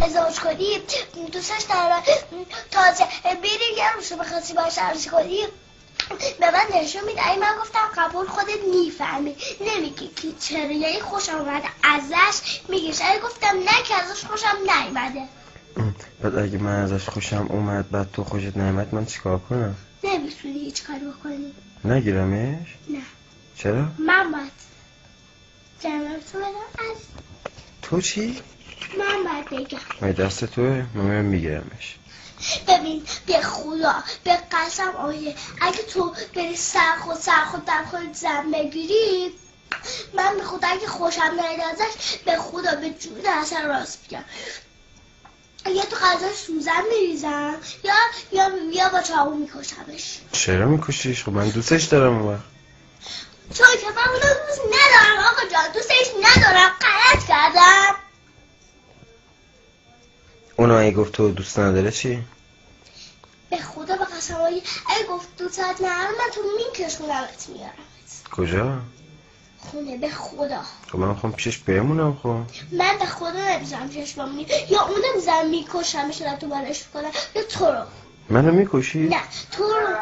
ازدواج کنی دوستش دارم تازه بیری یه روز بخواستی باش عروسی کنی به من نشون میده. من گفتم قبول، خودت میفهمی نمیگی که چرا، یعنی خوشم اومده ازش میگیش. گفتم نه که ازش خوشم نیومده. بعد اگه من ازش خوشم اومد بعد تو خوشت نیومد من چیکار کنم؟ نمیتونی هیچ کاری بکنی. نگیرمش؟ نه. چرا؟ من باید جمعتو بدم. از تو چی؟ من باید بگم. من دست توه؟ من میگیرمش. ببین به خدا به قسم آیه اگه تو بری سر خود در خود زن بگیری، من به خدا اگه خوشم نید ازش به خدا به جون اصلا راست بگم یا تو غذاش سوزن میریزم یا با چاقو میکشمش. چرا میکشیش؟ خب من دوستش دارم. اون چون که من اونو دوست ندارم آقا جان، دوستش ندارم، غلط کردم. اونو اگه گفت تو دوست نداره چی؟ به خدا به قسم اگه گفت دوست ندارم من تو میکشونمت میارمت. کجا؟ خونه. به خدا. خب من میخوام پیشش بمونم. خب من به خدا نمیذارم پیشش بمونی، یا اونو میذارم میکشمش تو بالش کنم یا تو رو. منو میکشی؟ نه تو رو.